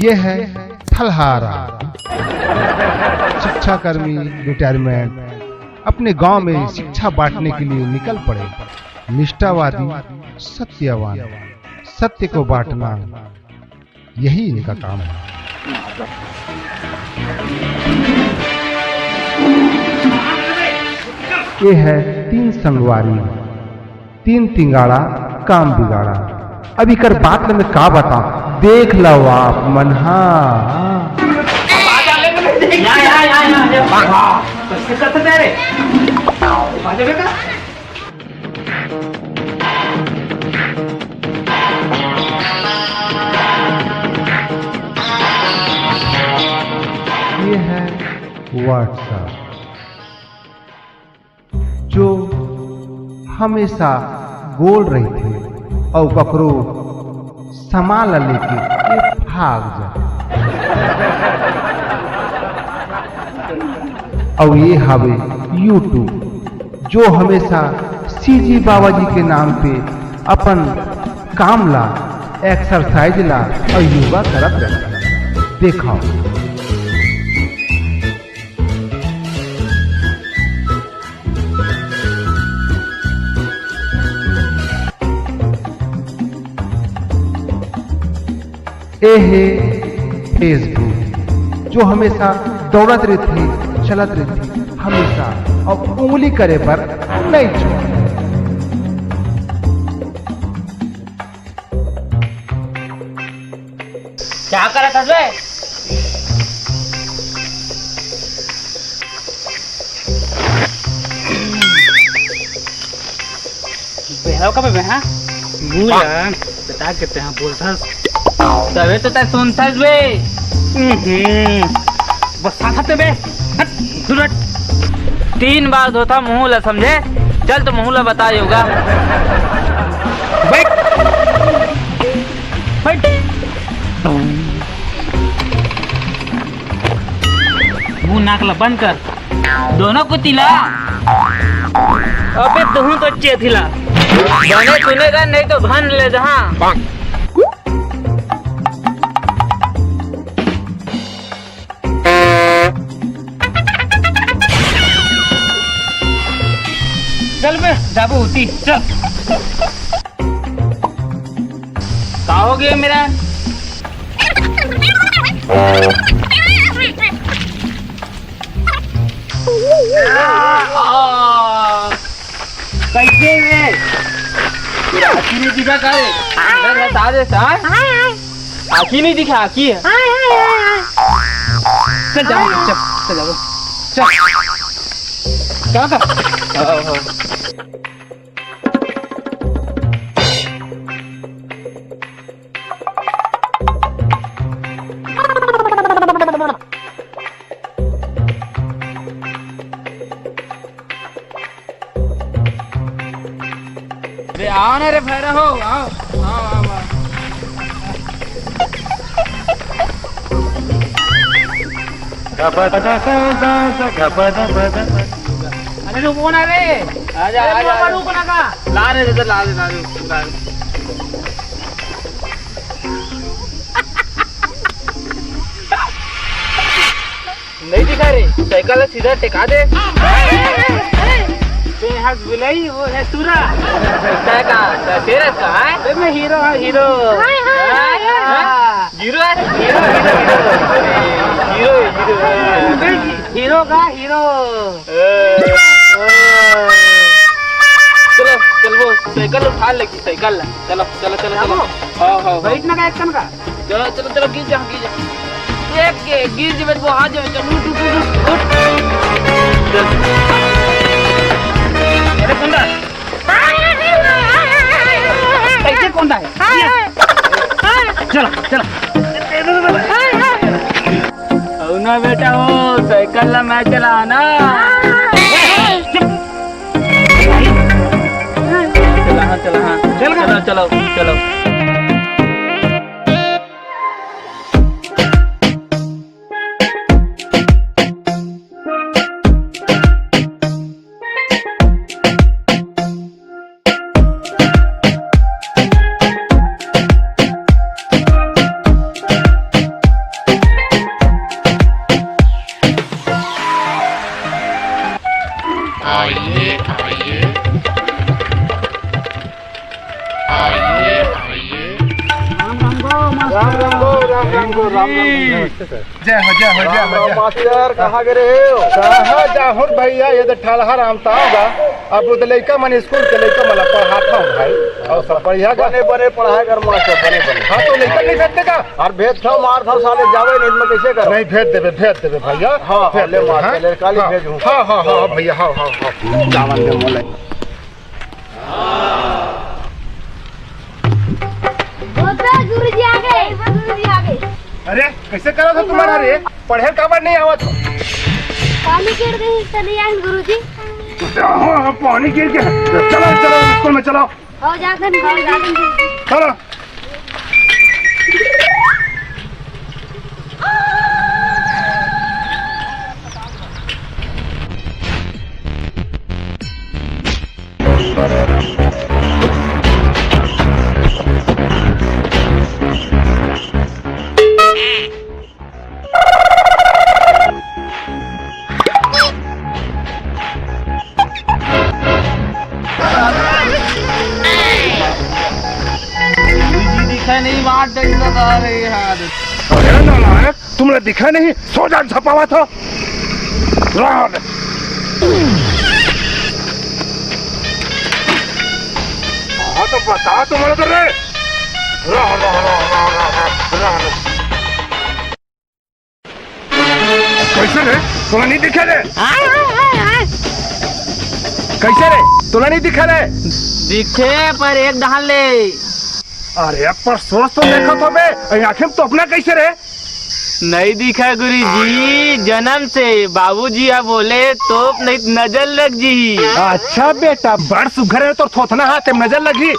ये है थलहारा, शिक्षाकर्मी रिटायरमेंट अपने गांव में शिक्षा बांटने के लिए निकल पड़े। निष्ठावादी, सत्यवान, सत्य को बांटना यही इनका काम है। ये है 3 संगवारी, 3 तिंगाड़ा काम बिगाड़ा। अभी कर बात में का बता, देख लो आप मनहा। ये है व्हाट्सएप, जो हमेशा बोल रही थे और ककरो सामान लेके भाग जा। और ये हवे यूट्यूब, जो हमेशा सीजी बाबा जी के नाम पे अपन काम ला, एक्सरसाइज ला और योगा करत रहता। देखो ये है फेसबुक, जो हमेशा दौड़त रहती, चलत रहती हमेशा, और उंगली करे पर नहीं छोड़। क्या कर रहा था बे? बेहाव कब है? भूला बता कितने हैं बोलता तबे तो तय सुनता है बे। बस साथ बे 3 बार धोता मुंह ला, समझे? चल तो मुंह ला बता योगा। बैठ बैठ, मुंह नाक ला बंद कर, दोनों को तिला। अबे दोनों तो अच्छे थिला, बने सुनेगा नहीं तो भन ले जहाँ। चल बे जाबू होती चल। क्या हो गया मेरा? कैसे में आखी नहीं दिखा का रे? बता दे सर, आखी नहीं दिखा, आखी है। चल जाओ, चल जाओ, चल क्या था? अरे आओ ना रे, फेरा हो, आओ आओ आओ, आओ। अरे रुको ना रे, आजा आजा, रुको ना का ला रे, ला रे, ला रे। नहीं दिखा रे, साइकिल सीधा टिका दे। हाथ बुलाई, वो है सूरा का तेरा का है। मैं हीरो है, हीरो हीरो हीरो का हीरो। चलो चल, वो साइकिल उठा लेगी, साइकिल चलो चलो चलो चलो। हाँ हाँ बैठना का, एक कन का। चलो चलो चलो, गिर जा गिर जा, एक के गिर जा, वो आ जाओ। चलो उठ उठ उठ। अरे कौन है? कैसे कौन है? चलो चलो। ना बेटा, हो साइकिल ला मैं चलाना। चला चला चलो चलो चलो। आइए आइए आइए आइए। जय हो जय हो जय हो मास्टर कहाँ गए हो? कहाँ जाहुर भैया ये तो ठालहा राम था होगा। अब वो तो लड़का मन स्कूल के लड़का मला पढ़ाता हूँ भाई और सब बढ़िया बने बने पढ़ाई कर मास्टर बने बने। हाँ तो लड़का नहीं भेजते का और भेज था मार था साले जावे नहीं में कैसे कर? नहीं भेज देवे भैया। हाँ हाँ ले मास्टर ले काली भेजूं। हाँ हाँ हाँ भैया हाँ हाँ हाँ जावन दे बोले गुरुजी आ गए, गुरुजी आ गए। अरे कैसे करा था तुम्हारा रे पढ़े काबर नहीं आवत पानी गिर गई चले आए गुरुजी। पानी गिर गया चलो चलो स्कूल में चलो आओ जाकर चलो नहीं बात टेंशन आ रही है। अरे नालायक तुमने दिखा नहीं सो जा छपावा था हाँ तो बता तुम्हारे तो रे कैसे रे तुम्हें नहीं दिखा रे कैसे रे तुम्हें नहीं दिखा रे दिखे पर एक डाल ले। अरे पर सोच तो देखा तो बे आखिर तो अपना कैसे रे नहीं दिखा गुरुजी जन्म से बाबूजी अब बोले तो नहीं नजर लग जी। अच्छा बेटा बड़ सुघर है तो थोथना हाथ में नजर लगी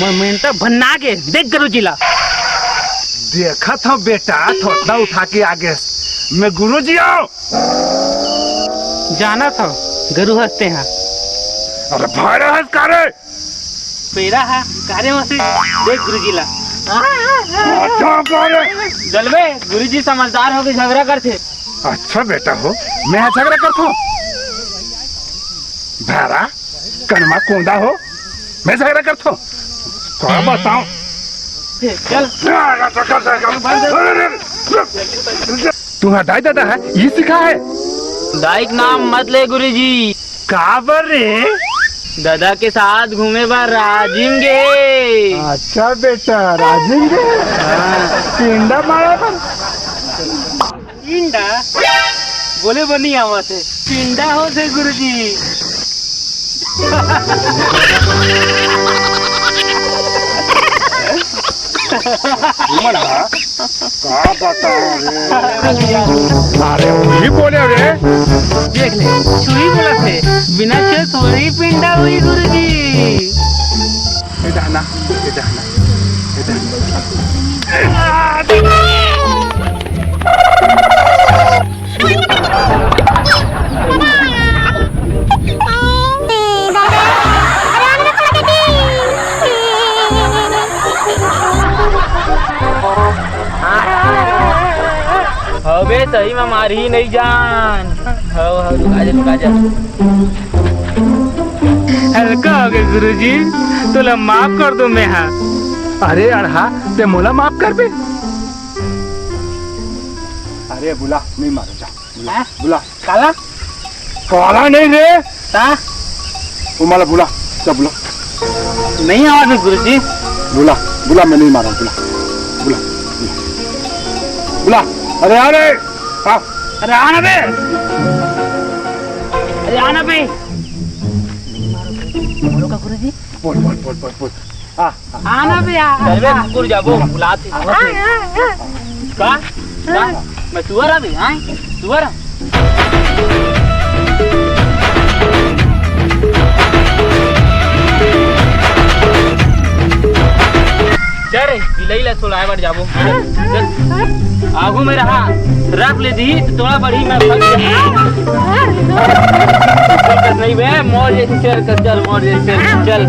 मोमेंट भन्ना के देख गुरुजी ला देखा था बेटा थोथना उठा के आगे मैं गुरुजी आओ जाना था गुरु हंसते हैं। अरे भाई हंस करे पेरा है कार्य मसी देख गुरुजी ला अच्छा करे जलवे गुरुजी समझदार हो के झगड़ा करते। अच्छा बेटा हो मैं झगड़ा करता हूँ भारा कनमा कोंदा हो मैं झगड़ा करता हूँ क्या बताऊं चल तुम्हारा दाई दादा है ये सिखा है दाई का नाम मत ले गुरुजी काबर रे दादा के साथ घूमे बार राजिंगे। अच्छा बेटा राजेंगे पिंडा मारा पर पिंडा बोले बनी आवा से पिंडा हो से गुरुजी। क्या बताओ रे अरे वही बोले रे देख ले छुई बोला थे बिना छे थोड़ी पिंडा हुई गुरुजी। इधर इधर अबे सही में मारी नहीं जान। रुका जा हल्का हो गया गुरुजी तुला माफ कर दो मैं। हाँ अरे अढ़ा ते मोला माफ कर बे अरे बुला नहीं मारो जा बुला काला काला नहीं रे ता वो माला बुला जा बुला नहीं आवाज गुरुजी बुला बुला मैं नहीं मारा बुला बुला बुला अरे अरे हाँ अरे आना बे अरे आना बे बोलो का गुरुजी बोल बोल बोल बोल बोल हाँ आना बे चल बे गुरु जाबो बुलाते का मैं सुअर अभी हाँ सुअर चल बिलई ला सुलाए बार जाबो चल आगू में रहा रख ले दी तो थोड़ा बड़ी मैं फंस नहीं बे मोर जैसे शेर कर चल मोर जैसे चल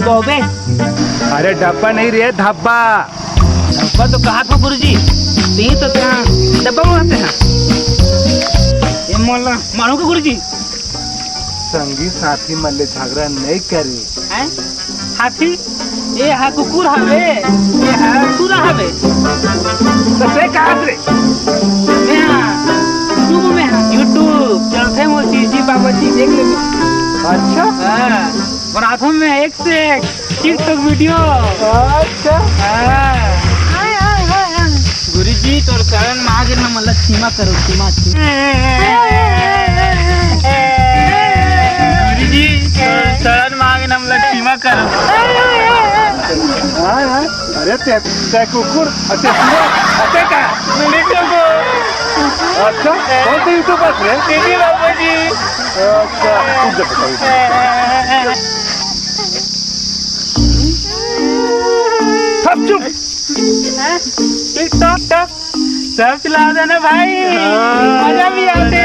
डब्बा बे? अरे डब्बा नहीं रे, धब्बा। डब्बा तो कहा था गुरुजी, तीन तो क्या डब्बा बोलते हैं? ये मोला मानो के गुरुजी? संगी साथी मल्ले झगड़ा नहीं करी। हैं? हाथी? ये हा कुकुर हवे, ये हा सुरा हवे। तो ते कहाँ से? मैं यूट्यूब में हाँ, यूट्यूब चलते हैं वो सीजी बाबा जी देख ले। अच्छा हाँ, बनाता मैं एक से एक टिकटॉक वीडियो। अच्छा हाँ। गुरुजी तोर शरण मागे न मला सीमा करो, सीमा गुरुजी तोर शरण मागे न मला सीमा करो। हाँ, अरे ते कुकुर, अच्छा अच्छा क्या? अच्छा कौन से यूट्यूब पर है? सीजी बाबा जी। अच्छा सब चुप। टिकटॉक सब चला देना भाई, मजा भी आते।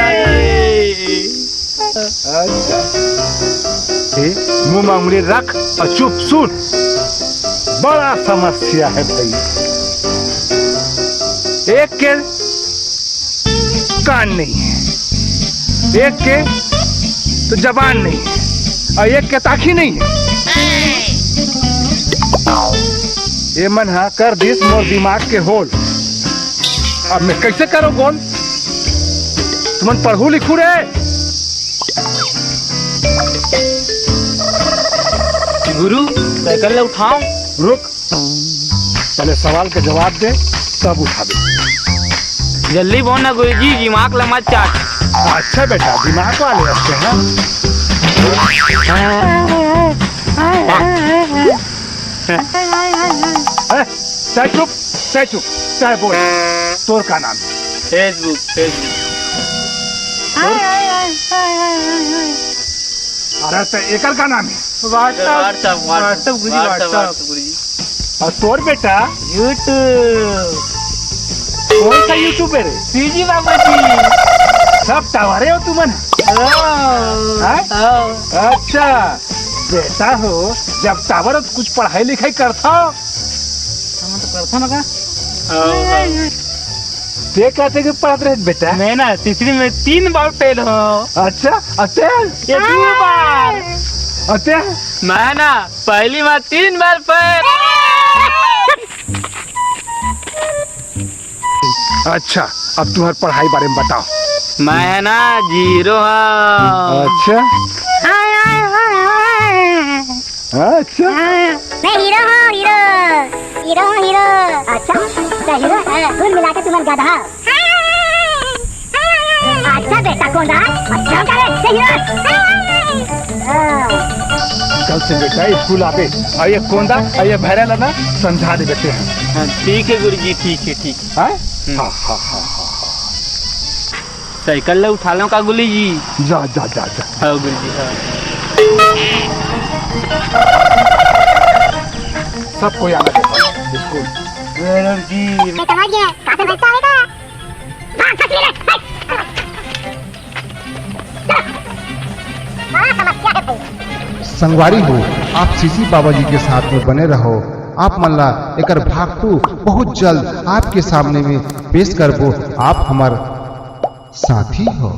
अच्छा मुंह मांगली रख और चुप सुन। बड़ा समस्या है भाई, एक के कान नहीं है, एक के तो जबान नहीं है, और एक के ताखी नहीं है। ये मन हा कर दिस मोर दिमाग के होल। अब मैं कैसे करो गोल? तुमन पढ़ू लिखू रे? गुरु साइकिल उठाओ। रुक, पहले सवाल का जवाब दे तब उठा दे। जल्दी बोल ना गुरुजी, दिमाग ला मत चाट। अच्छा बेटा, दिमाग वाले अच्छे हैं। चाहे चुप, चाहे चुप, चाहे बोल। तोर का नाम? फेसबुक। अरे तो एकर का नाम है? व्हाट्सएप गुरुजी। और तोर बेटा? यूट्यूब। कौन सा यूट्यूब है रे? सीजी बाबा जी। सब टावरे हो तुमन? अच्छा बेटा हो, जब टावर कुछ पढ़ाई लिखाई करता हो तो करता ना का? ते कहते कि पढ़त रहे बेटा? मैं ना तीसरी में 3 बार फेल हो। अच्छा अते ये 2 बार। अते मैं ना पहली बार 3 बार फेल। अच्छा अब तुम्हारी पढ़ाई बारे में बताओ। मैं ना 0 हूँ। अच्छा अच्छा मैं हीरो हूँ, हीरो। अच्छा तो हीरो है, कुल मिला के तुम गधा। अच्छा बेटा कौन रहा? अच्छा करे से हीरो। कल से बेटा स्कूल आवे, आइए कोंदा आइए भैरा लाना, समझा दे बेटे हैं। ठीक है गुरुजी, ठीक है। हाँ हाँ हाँ हाँ। साइकिल ले उठा लो का गुली जी? जा। हाँ गुरुजी हाँ। सबको आना चाहिए स्कूल। गुरुजी मैं समझ गया, कहाँ से बचता है समस्या है भाई। संगवारी हो, आप सीसी बाबा जी के साथ में बने रहो। आप मल्ला एकर भागतू बहुत जल्द आपके सामने में पेश करबो। आप हमार साथी हो।